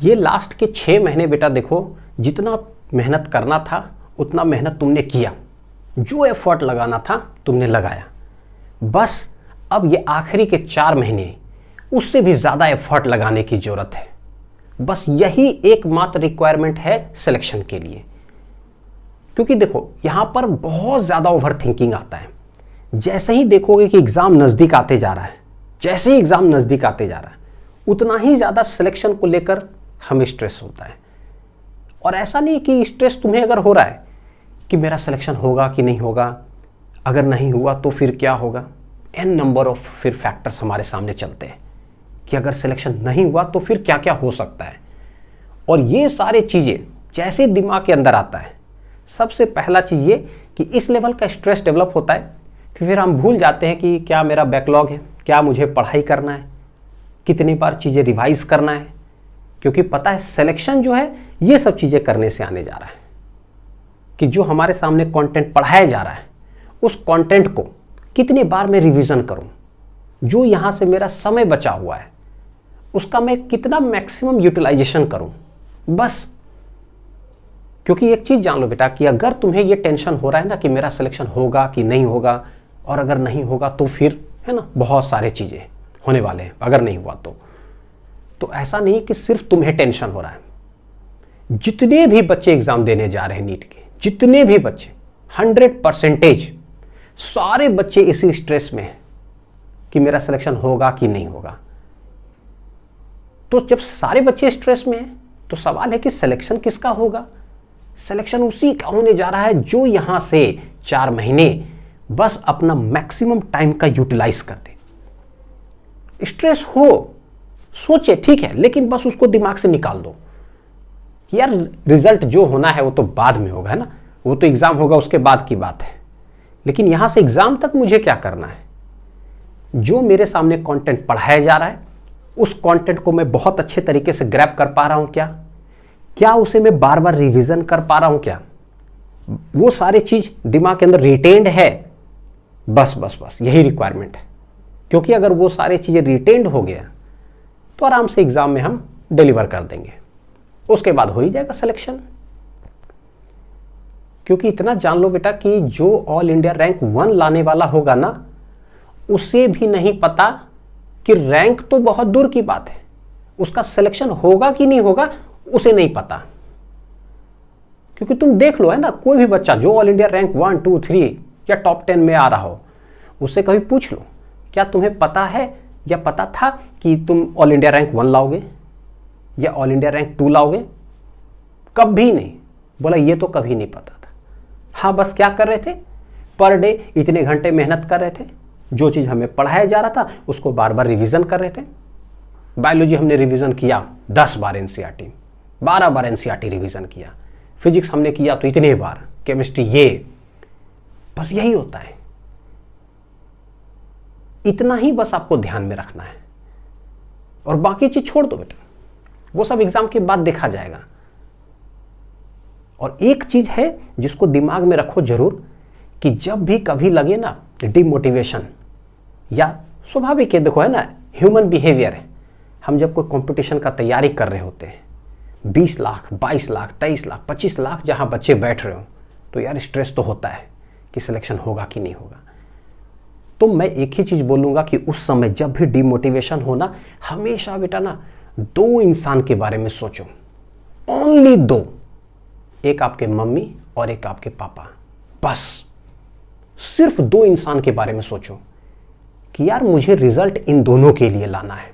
ये लास्ट के 6 महीने बेटा देखो, जितना मेहनत करना था उतना मेहनत तुमने किया, जो एफर्ट लगाना था तुमने लगाया। बस अब ये आखिरी के 4 महीने उससे भी ज़्यादा एफर्ट लगाने की ज़रूरत है। बस यही एकमात्र रिक्वायरमेंट है सिलेक्शन के लिए। क्योंकि देखो यहाँ पर बहुत ज़्यादा ओवर थिंकिंग आता है। जैसे ही देखोगे कि एग्ज़ाम नज़दीक आते जा रहा है, जैसे ही एग्ज़ाम नज़दीक आते जा रहा है, उतना ही ज़्यादा सिलेक्शन को लेकर हमें स्ट्रेस होता है। और ऐसा नहीं कि स्ट्रेस तुम्हें अगर हो रहा है कि मेरा सिलेक्शन होगा कि नहीं होगा, अगर नहीं हुआ तो फिर क्या होगा, एन नंबर ऑफ फिर फैक्टर्स हमारे सामने चलते हैं कि अगर सिलेक्शन नहीं हुआ तो फिर क्या क्या हो सकता है। और ये सारे चीज़ें जैसे दिमाग के अंदर आता है, सबसे पहला चीज़ ये कि इस लेवल का स्ट्रेस डेवलप होता है कि फिर हम भूल जाते हैं कि क्या मेरा बैकलॉग है, क्या मुझे पढ़ाई करना है, कितनी बार चीज़ें रिवाइज करना है। क्योंकि पता है सिलेक्शन जो है ये सब चीज़ें करने से आने जा रहा है कि जो हमारे सामने कंटेंट पढ़ाया जा रहा है उस कंटेंट को कितनी बार मैं रिवीजन करूं, जो यहाँ से मेरा समय बचा हुआ है उसका मैं कितना मैक्सिमम यूटिलाइजेशन करूं। बस क्योंकि एक चीज़ जान लो बेटा कि अगर तुम्हें ये टेंशन हो रहा है ना कि मेरा सिलेक्शन होगा कि नहीं होगा, और अगर नहीं होगा तो फिर है ना बहुत सारे चीज़ें होने वाले हैं अगर नहीं हुआ तो ऐसा नहीं कि सिर्फ तुम्हें टेंशन हो रहा है। जितने भी बच्चे एग्जाम देने जा रहे हैं नीट के, जितने भी बच्चे 100% सारे बच्चे इसी स्ट्रेस में हैं कि मेरा सिलेक्शन होगा कि नहीं होगा। तो जब सारे बच्चे स्ट्रेस में हैं तो सवाल है कि सिलेक्शन किसका होगा। सिलेक्शन उसी का होने जा रहा है जो यहां से 4 महीने बस अपना मैक्सिमम टाइम का यूटिलाइज कर दे। स्ट्रेस हो, सोचे ठीक है, लेकिन बस उसको दिमाग से निकाल दो कि यार रिजल्ट जो होना है वो तो बाद में होगा, है ना, वो तो एग्जाम होगा उसके बाद की बात है। लेकिन यहां से एग्जाम तक मुझे क्या करना है, जो मेरे सामने कंटेंट पढ़ाया जा रहा है उस कंटेंट को मैं बहुत अच्छे तरीके से ग्रैब कर पा रहा हूं क्या उसे मैं बार बार रिवीजन कर पा रहा हूं, क्या वो सारी चीज दिमाग के अंदर रिटेन्ड है। बस यही रिक्वायरमेंट है। क्योंकि अगर वो सारी चीजें रिटेन्ड हो गया तो आराम से एग्जाम में हम डिलीवर कर देंगे, उसके बाद हो ही जाएगा सिलेक्शन। क्योंकि इतना जान लो बेटा कि जो ऑल इंडिया रैंक 1 लाने वाला होगा ना, उसे भी नहीं पता कि रैंक तो बहुत दूर की बात है, उसका सिलेक्शन होगा कि नहीं होगा उसे नहीं पता। क्योंकि तुम देख लो है ना, कोई भी बच्चा जो ऑल इंडिया रैंक 1, 2, 3 या टॉप 10 में आ रहा हो, उससे कभी पूछ लो क्या तुम्हें पता है या पता था कि तुम ऑल इंडिया रैंक 1 लाओगे या ऑल इंडिया रैंक 2 लाओगे। कभी नहीं बोला, ये तो कभी नहीं पता था। हाँ, बस क्या कर रहे थे, पर डे इतने घंटे मेहनत कर रहे थे, जो चीज़ हमें पढ़ाया जा रहा था उसको बार बार रिवीजन कर रहे थे। बायोलॉजी हमने रिवीजन किया 10 बार एनसीईआरटी, 12 बार एनसीईआरटी रिवीजन किया। फिजिक्स हमने किया तो इतने बार, केमिस्ट्री ये, बस यही होता है। इतना ही बस आपको ध्यान में रखना है और बाकी चीज छोड़ दो बेटा, वो सब एग्जाम के बाद देखा जाएगा। और एक चीज है जिसको दिमाग में रखो जरूर कि जब भी कभी लगे ना डिमोटिवेशन, या स्वाभाविक है, देखो है ना, ह्यूमन बिहेवियर है, हम जब कोई कंपटीशन का तैयारी कर रहे होते हैं, 20 लाख 22 लाख 23 लाख 25 लाख जहां बच्चे बैठ रहे हो, तो यार स्ट्रेस तो होता है कि सिलेक्शन होगा कि नहीं होगा। तो मैं एक ही चीज बोलूंगा कि उस समय जब भी डिमोटिवेशन हो ना, हमेशा बेटा ना 2 इंसान के बारे में सोचो, ओनली 2, एक आपके मम्मी और एक आपके पापा। बस सिर्फ 2 इंसान के बारे में सोचो कि यार मुझे रिजल्ट इन दोनों के लिए लाना है।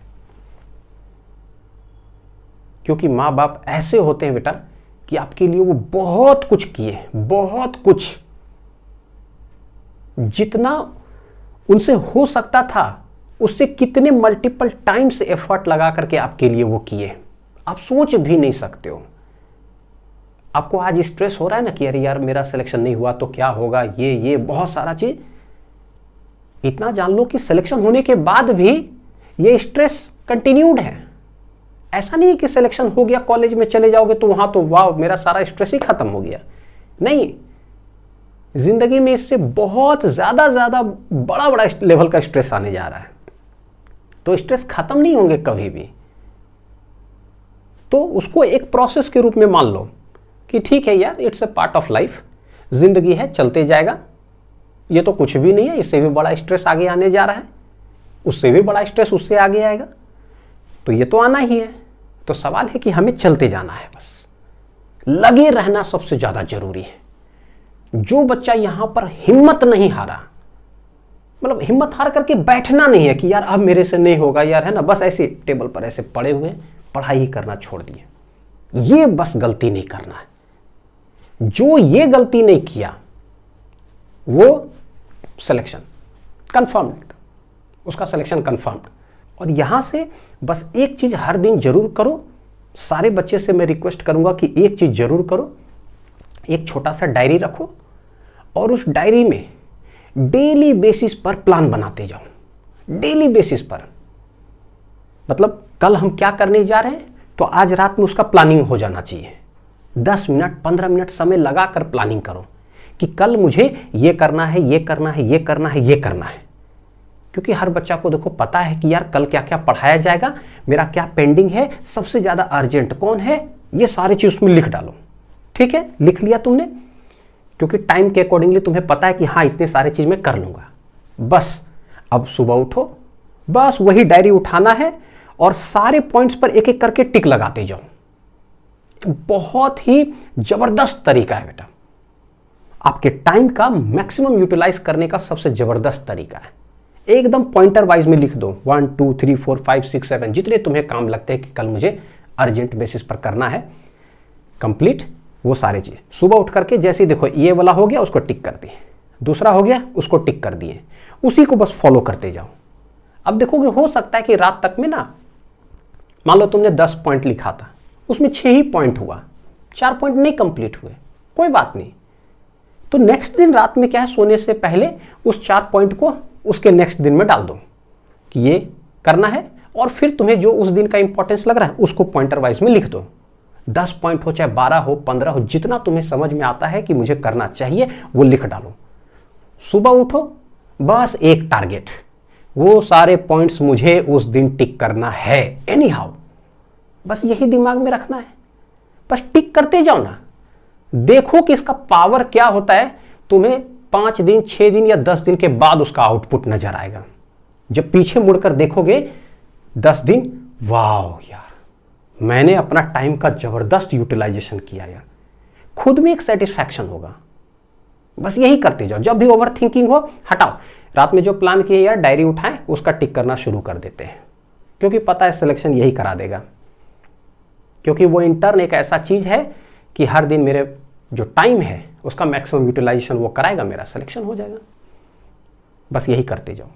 क्योंकि माँ बाप ऐसे होते हैं बेटा कि आपके लिए वो बहुत कुछ किए, बहुत कुछ, जितना उनसे हो सकता था उससे कितने मल्टीपल टाइम्स एफर्ट लगा करके आपके लिए वो किए, आप सोच भी नहीं सकते हो। आपको आज स्ट्रेस हो रहा है ना कि अरे यार मेरा सिलेक्शन नहीं हुआ तो क्या होगा, ये बहुत सारा चीज। इतना जान लो कि सिलेक्शन होने के बाद भी ये स्ट्रेस कंटिन्यूड है। ऐसा नहीं है कि सिलेक्शन हो गया कॉलेज में चले जाओगे तो वहां तो वाह मेरा सारा स्ट्रेस ही खत्म हो गया। नहीं, जिंदगी में इससे बहुत ज्यादा बड़ा लेवल का स्ट्रेस आने जा रहा है। तो स्ट्रेस खत्म नहीं होंगे कभी भी। तो उसको एक प्रोसेस के रूप में मान लो कि ठीक है यार, it's a part of life, जिंदगी है, चलते जाएगा, ये तो कुछ भी नहीं है, इससे भी बड़ा स्ट्रेस आगे आने जा रहा है, उससे भी बड़ा स्ट्रेस उससे आगे आएगा, तो ये तो आना ही है। तो सवाल है कि हमें चलते जाना है, बस लगे रहना सबसे ज्यादा जरूरी है। जो बच्चा यहां पर हिम्मत नहीं हारा, मतलब हिम्मत हार करके बैठना नहीं है कि यार अब मेरे से नहीं होगा यार, है ना, बस ऐसे टेबल पर ऐसे पड़े हुए पढ़ाई ही करना छोड़ दिए, ये बस गलती नहीं करना है। जो ये गलती नहीं किया वो सिलेक्शन कंफर्म्ड, उसका सिलेक्शन कंफर्म्ड। और यहां से बस एक चीज हर दिन जरूर करो, सारे बच्चे से मैं रिक्वेस्ट करूंगा कि एक चीज जरूर करो, एक छोटा सा डायरी रखो और उस डायरी में डेली बेसिस पर प्लान बनाते जाओ। डेली बेसिस पर मतलब कल हम क्या करने जा रहे हैं, तो आज रात में उसका प्लानिंग हो जाना चाहिए। 10 मिनट 15 मिनट समय लगाकर प्लानिंग करो कि कल मुझे ये करना है, ये करना है, ये करना है, ये करना है। क्योंकि हर बच्चा को देखो पता है कि यार कल क्या क्या पढ़ाया जाएगा, मेरा क्या पेंडिंग है, सबसे ज्यादा अर्जेंट कौन है, ये सारी चीज उसमें लिख डालो। ठीक है, लिख लिया तुमने, क्योंकि टाइम के अकॉर्डिंगली तुम्हें पता है कि हाँ इतने सारे चीज मैं कर लूंगा। बस अब सुबह उठो, बस वही डायरी उठाना है और सारे पॉइंट्स पर एक एक करके टिक लगाते जाओ। बहुत ही जबरदस्त तरीका है बेटा, आपके टाइम का मैक्सिमम यूटिलाइज करने का सबसे जबरदस्त तरीका है। एकदम पॉइंटर वाइज में लिख दो, 1 2 3 4 5 6 7 जितने तुम्हें काम लगते हैं कि कल मुझे अर्जेंट बेसिस पर करना है कंप्लीट, वो सारी चीजें सुबह उठ करके जैसे ही देखो ये वाला हो गया उसको टिक कर दिए, दूसरा हो गया उसको टिक कर दिए, उसी को बस फॉलो करते जाओ। अब देखोगे हो सकता है कि रात तक में ना, मान लो तुमने 10 पॉइंट लिखा था, उसमें 6 ही पॉइंट हुआ, 4 पॉइंट नहीं कंप्लीट हुए, कोई बात नहीं। तो नेक्स्ट दिन रात में क्या है, सोने से पहले उस 4 पॉइंट को उसके नेक्स्ट दिन में डाल दो कि ये करना है, और फिर तुम्हें जो उस दिन का इंपॉर्टेंस लग रहा है उसको पॉइंटर वाइज में लिख दो। 10 पॉइंट हो चाहे 12 हो 15 हो, जितना तुम्हें समझ में आता है कि मुझे करना चाहिए वो लिख डालो। सुबह उठो, बस एक टारगेट, वो सारे पॉइंट्स मुझे उस दिन टिक करना है एनी हाउ, बस यही दिमाग में रखना है। बस टिक करते जाओ ना, देखो कि इसका पावर क्या होता है। तुम्हें 5 दिन 6 दिन या 10 दिन के बाद उसका आउटपुट नजर आएगा। जब पीछे मुड़कर देखोगे 10 दिन, वाह यार मैंने अपना टाइम का जबरदस्त यूटिलाइजेशन किया यार, खुद में एक सेटिस्फैक्शन होगा। बस यही करते जाओ। जब भी ओवर थिंकिंग हो हटाओ, रात में जो प्लान किए यार डायरी उठाएं, उसका टिक करना शुरू कर देते हैं, क्योंकि पता है सिलेक्शन यही करा देगा। क्योंकि वो इंटर्न एक ऐसा चीज है कि हर दिन मेरे जो टाइम है उसका मैक्सिमम यूटिलाइजेशन वो कराएगा, मेरा सिलेक्शन हो जाएगा। बस यही करते जाओ।